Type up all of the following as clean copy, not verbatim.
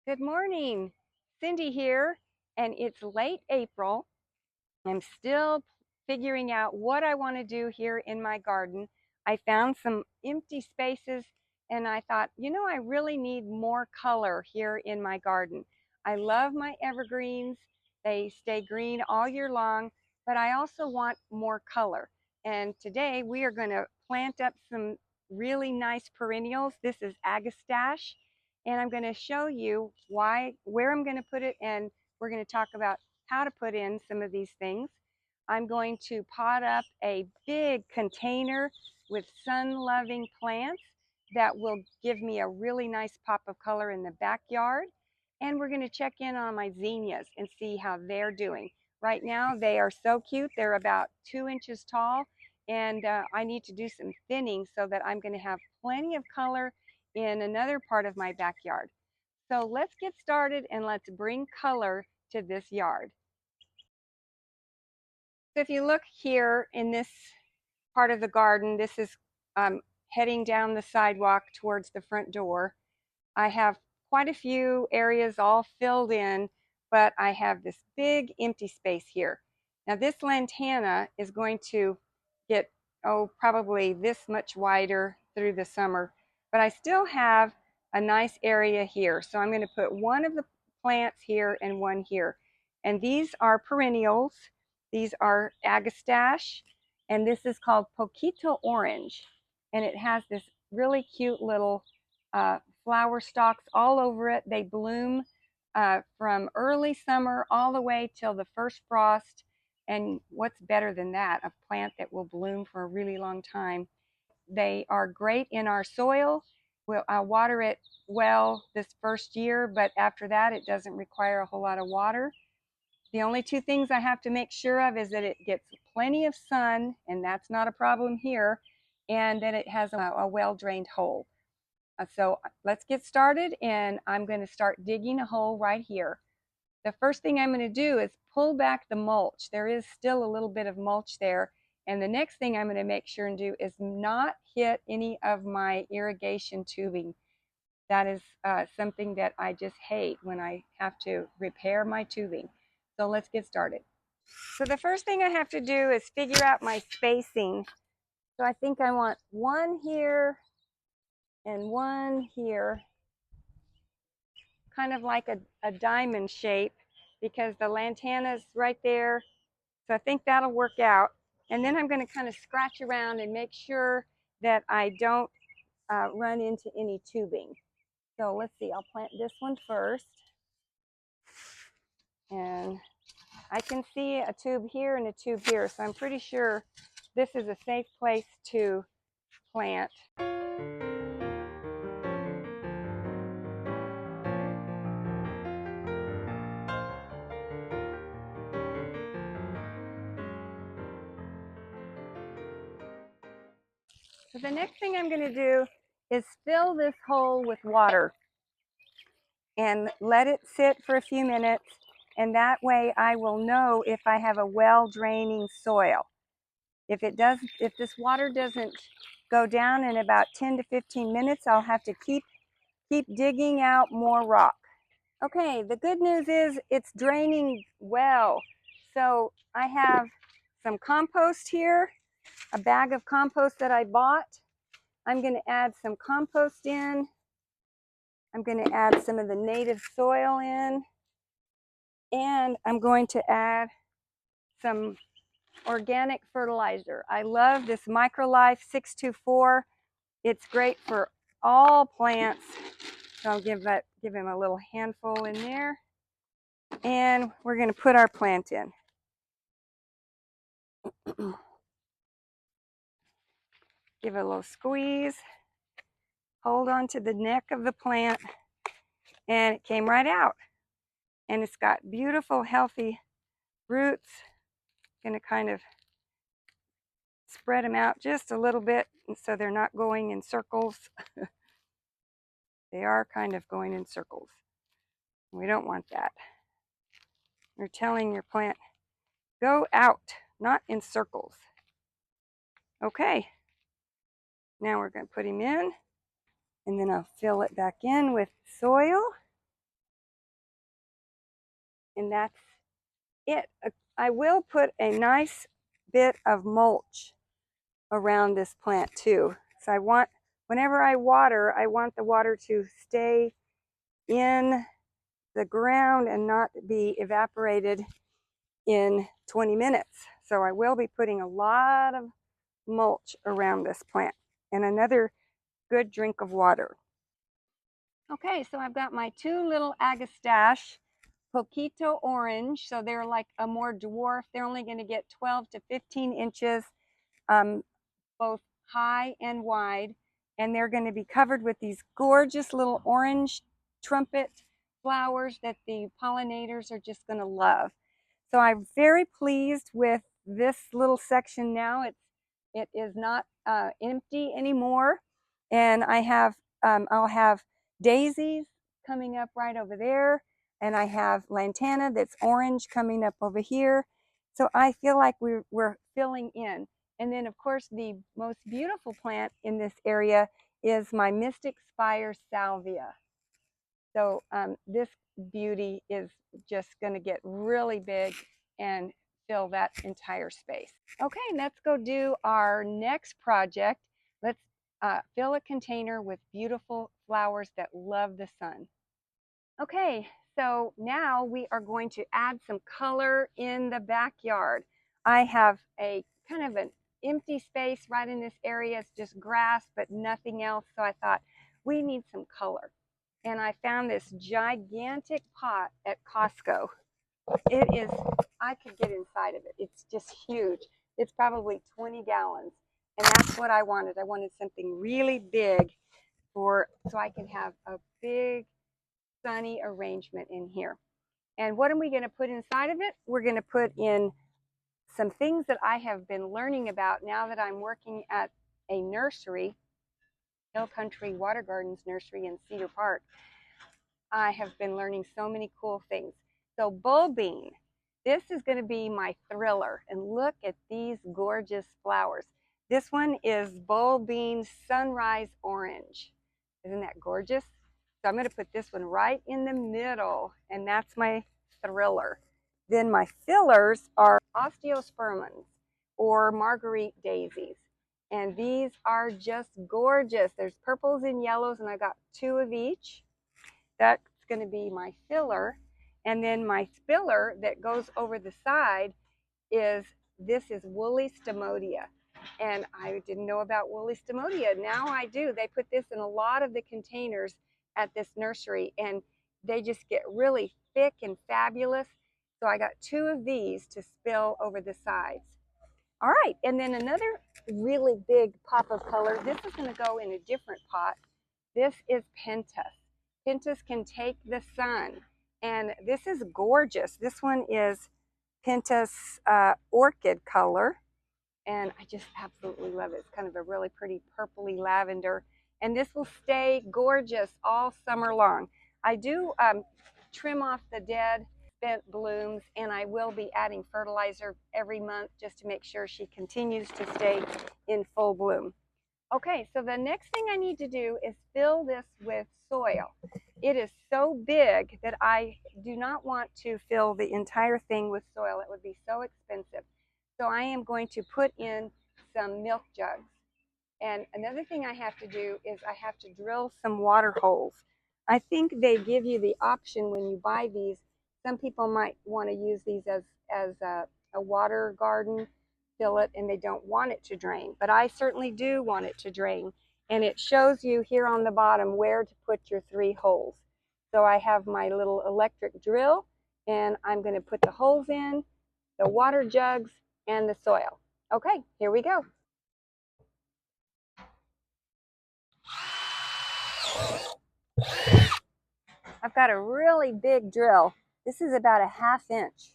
Good morning. Cindy here, and it's late April. I'm still figuring out what I want to do here in my garden. I found some empty spaces and I thought, I really need more color here in my garden. I love my evergreens. They stay green all year long, but I also want more color. And today we are going to plant up some really nice perennials. This is agastache, and I'm going to show you where I'm going to put it, and we're going to talk about how to put in some of these things. I'm going to pot up a big container with sun-loving plants that will give me a really nice pop of color in the backyard. And we're going to check in on my zinnias and see how they're doing. Right now, they are so cute. They're about 2 inches tall, and I need to do some thinning so that I'm going to have plenty of color in another part of my backyard. So let's get started and let's bring color to this yard. So if you look here in this part of the garden, this is heading down the sidewalk towards the front door. I have quite a few areas all filled in, but I have this big empty space here. Now this lantana is going to get, probably this much wider through the summer, but I still have a nice area here. So I'm going to put one of the plants here and one here. And these are perennials. These are agastache, and this is called Poquito Orange. And it has this really cute little flower stalks all over it. They bloom from early summer all the way till the first frost. And what's better than that? A plant that will bloom for a really long time. They are great in our soil. I'll water it well this first year, but after that, it doesn't require a whole lot of water. The only two things I have to make sure of is that it gets plenty of sun, and that's not a problem here, and that it has a well-drained hole. So let's get started, and I'm going to start digging a hole right here. The first thing I'm going to do is pull back the mulch. There is still a little bit of mulch there. And the next thing I'm going to make sure and do is not hit any of my irrigation tubing. That is something that I just hate when I have to repair my tubing. So let's get started. So the first thing I have to do is figure out my spacing. So I think I want one here and one here, kind of like a diamond shape, because the lantana's right there. So I think that'll work out. And then I'm going to kind of scratch around and make sure that I don't run into any tubing. So let's see, I'll plant this one first. And I can see a tube here and a tube here, so I'm pretty sure this is a safe place to plant. So the next thing I'm going to do is fill this hole with water and let it sit for a few minutes, and that way I will know if I have a well-draining soil. If this water doesn't go down in about 10 to 15 minutes, I'll have to keep digging out more rock. Okay, the good news is it's draining well. So I have some compost here, a bag of compost that I bought. I'm going to add some compost in. I'm going to add some of the native soil in. And I'm going to add some organic fertilizer. I love this MicroLife 624. It's great for all plants. So I'll give him a little handful in there. And we're going to put our plant in. Give it a little squeeze. Hold on to the neck of the plant. And it came right out. And it's got beautiful, healthy roots. Going to kind of spread them out just a little bit so they're not going in circles. They are kind of going in circles. We don't want that. You're telling your plant, go out, not in circles. Okay, now we're going to put him in, and then I'll fill it back in with soil. And that's it. I will put a nice bit of mulch around this plant too. So I want, whenever I water, I want the water to stay in the ground and not be evaporated in 20 minutes. So I will be putting a lot of mulch around this plant and another good drink of water. Okay, so I've got my two little agastache, poquito orange. So they're like a more dwarf. They're only going to get 12 to 15 inches, both high and wide. And they're going to be covered with these gorgeous little orange trumpet flowers that the pollinators are just going to love. So I'm very pleased with this little section now. It is not empty anymore, and I'll have daisies coming up right over there, and I have lantana that's orange coming up over here. So I feel like we're filling in. And then of course the most beautiful plant in this area is my Mystic Spire salvia. So this beauty is just going to get really big and fill that entire space. Okay, let's go do our next project. Let's fill a container with beautiful flowers that love the sun. Okay, so now we are going to add some color in the backyard. I have a kind of an empty space right in this area. It's just grass, but nothing else. So I thought we need some color. And I found this gigantic pot at Costco. It is, I could get inside of it. It's just huge. It's probably 20 gallons. And that's what I wanted. I wanted something really big so I can have a big sunny arrangement in here. And what are we going to put inside of it? We're going to put in some things that I have been learning about now that I'm working at a nursery, Hill Country Water Gardens Nursery in Cedar Park. I have been learning so many cool things. So bulbine, this is going to be my thriller. And look at these gorgeous flowers. This one is bulbine sunrise orange. Isn't that gorgeous? So I'm going to put this one right in the middle, and that's my thriller. Then my fillers are osteospermums or marguerite daisies. And these are just gorgeous. There's purples and yellows, and I got two of each. That's going to be my filler. And then my spiller that goes over the side is woolly stomodia. And I didn't know about woolly stomodia. Now I do. They put this in a lot of the containers at this nursery, and they just get really thick and fabulous. So I got two of these to spill over the sides. All right, and then another really big pop of color. This is going to go in a different pot. This is pentas. Pentas can take the sun, and this is gorgeous. This one is pentas orchid color, and I just absolutely love it. It's kind of a really pretty purpley lavender, and this will stay gorgeous all summer long. I do trim off the dead bent blooms, and I will be adding fertilizer every month just to make sure she continues to stay in full bloom. Okay, so the next thing I need to do is fill this with soil. It is so big that I do not want to fill the entire thing with soil. It would be so expensive. So I am going to put in some milk jugs. And another thing I have to do is I have to drill some water holes. I think they give you the option when you buy these. Some people might want to use these as a water garden, fill it, and they don't want it to drain. But I certainly do want it to drain. And it shows you here on the bottom where to put your 3 holes. So I have my little electric drill, and I'm going to put the holes in, the water jugs, and the soil. Okay, here we go. I've got a really big drill. This is about a 1/2 inch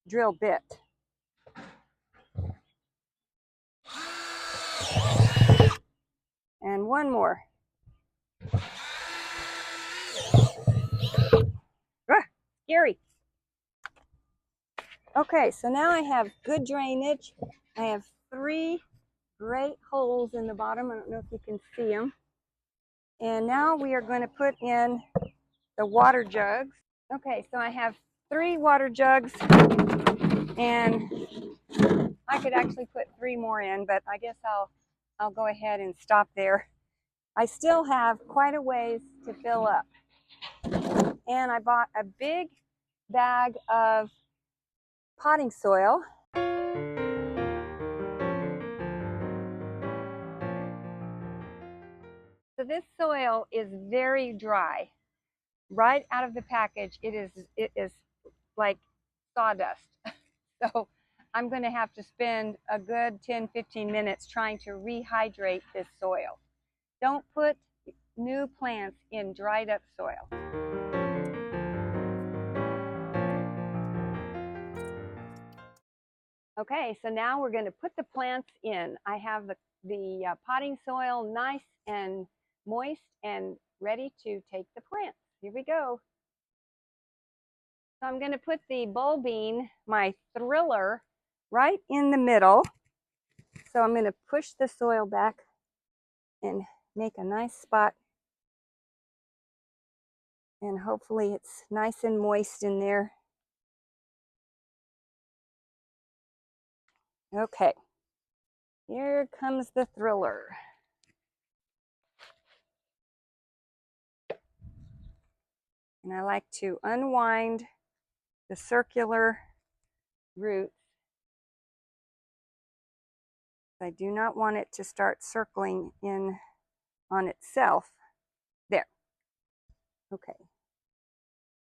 drill bit. And one more. Ah, scary. Okay, so now I have good drainage. I have 3 great holes in the bottom. I don't know if you can see them. And now we are going to put in the water jugs. Okay, so I have 3 water jugs, and I could actually put 3 more in, but I guess I'll go ahead and stop there. I still have quite a ways to fill up. And I bought a big bag of potting soil. So this soil is very dry. Right out of the package, it is like sawdust. So I'm going to have to spend a good 10-15 minutes trying to rehydrate this soil. Don't put new plants in dried up soil. Okay, so now we're going to put the plants in. I have the potting soil nice and moist and ready to take the plants. Here we go. So I'm going to put the bulbine, my thriller, right in the middle. So I'm going to push the soil back and make a nice spot. And hopefully it's nice and moist in there. Okay, here comes the thriller. And I like to unwind the circular roots. I do not want it to start circling in on itself. There. Okay.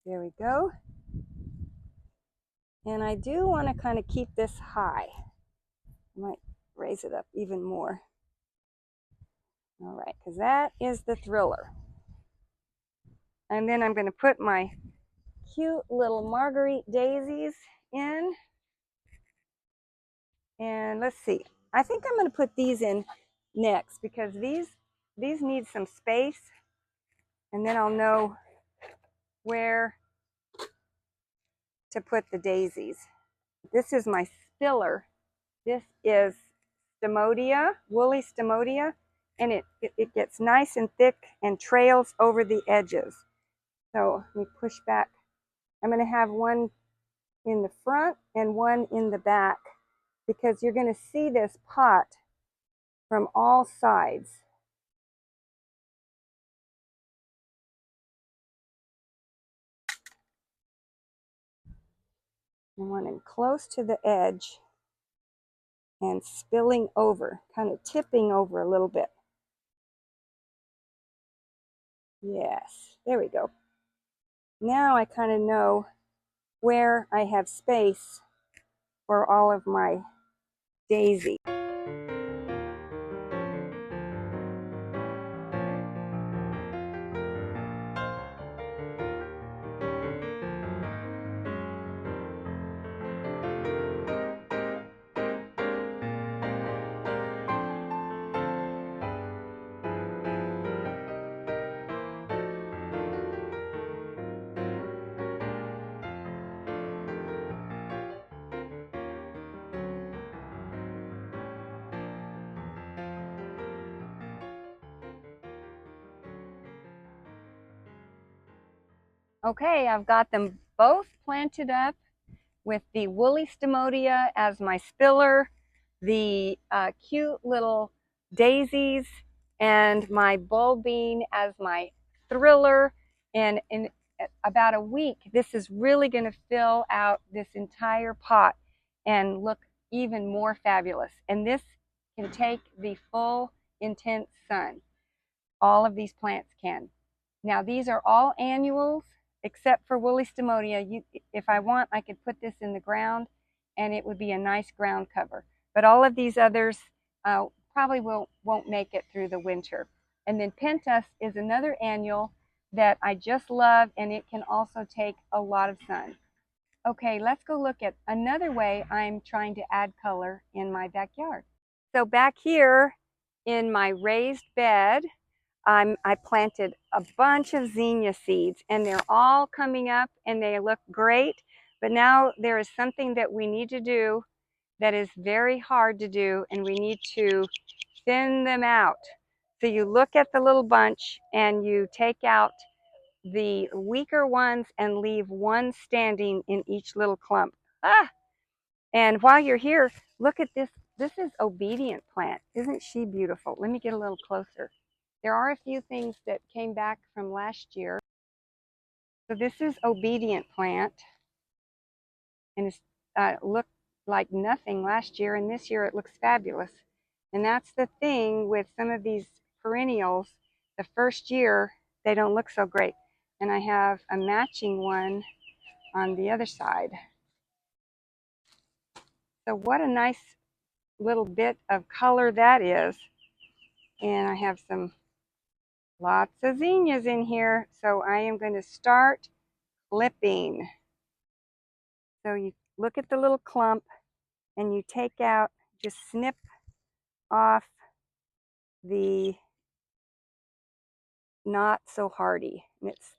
There we go. And I do want to kind of keep this high. I might raise it up even more. All right, because that is the thriller. And then I'm going to put my cute little marguerite daisies in. And let's see. I think I'm going to put these in next because these need some space. And then I'll know where to put the daisies. This is my spiller. This is Stomodia, woolly Stomodia, and it gets nice and thick and trails over the edges. So let me push back. I'm going to have one in the front and one in the back because you're going to see this pot from all sides. I want them close to the edge and spilling over, kind of tipping over a little bit. Yes, there we go. Now I kind of know where I have space for all of my daisy. Okay, I've got them both planted up with the woolly Stomodia as my spiller, the cute little daisies, and my bulbine as my thriller. And in about a week, this is really going to fill out this entire pot and look even more fabulous. And this can take the full intense sun. All of these plants can. Now these are all annuals except for woolly Stomodia. If I want, I could put this in the ground and it would be a nice ground cover. But all of these others probably won't make it through the winter. And then Pentas is another annual that I just love, and it can also take a lot of sun. Okay, let's go look at another way I'm trying to add color in my backyard. So back here in my raised bed, I planted a bunch of zinnia seeds, and they're all coming up and they look great. But now there is something that we need to do that is very hard to do, and we need to thin them out. So you look at the little bunch and you take out the weaker ones and leave one standing in each little clump. Ah! And while you're here, look at this. This is obedient plant. Isn't she beautiful? Let me get a little closer. There are a few things that came back from last year. So this is obedient plant, and it's looked like nothing last year, and this year it looks fabulous. And that's the thing with some of these perennials. The first year, they don't look so great. And I have a matching one on the other side. So what a nice little bit of color that is. And I have lots of zinnias in here. So I am going to start clipping. So you look at the little clump and you take out, just snip off the not so hardy. And it's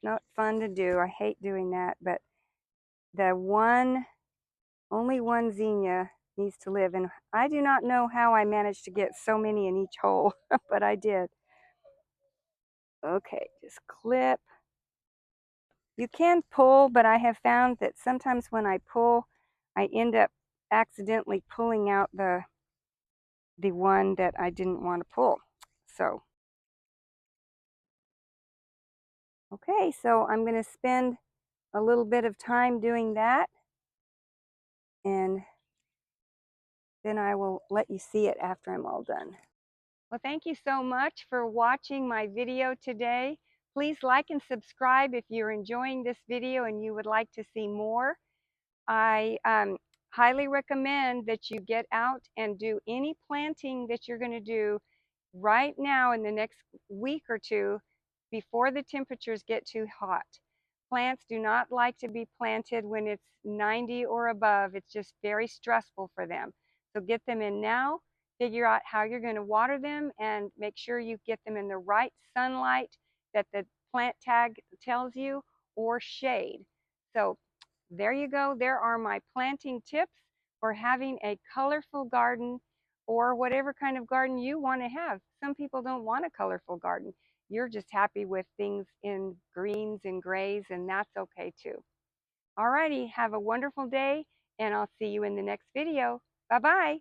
not fun to do. I hate doing that, but only one zinnia needs to live. And I do not know how I managed to get so many in each hole, but I did. Okay, just clip. You can pull, but I have found that sometimes when I pull, I end up accidentally pulling out the one that I didn't want to pull. So, okay, so I'm going to spend a little bit of time doing that, and then I will let you see it after I'm all done. Well, thank you so much for watching my video today. Please like and subscribe if you're enjoying this video and you would like to see more. I highly recommend that you get out and do any planting that you're going to do right now in the next week or two before the temperatures get too hot. Plants do not like to be planted when it's 90 or above. It's just very stressful for them. So get them in now, figure out how you're going to water them, and make sure you get them in the right sunlight that the plant tag tells you, or shade. So there you go. There are my planting tips for having a colorful garden, or whatever kind of garden you want to have. Some people don't want a colorful garden. You're just happy with things in greens and grays, and that's okay too. Alrighty, have a wonderful day, and I'll see you in the next video. Bye-bye.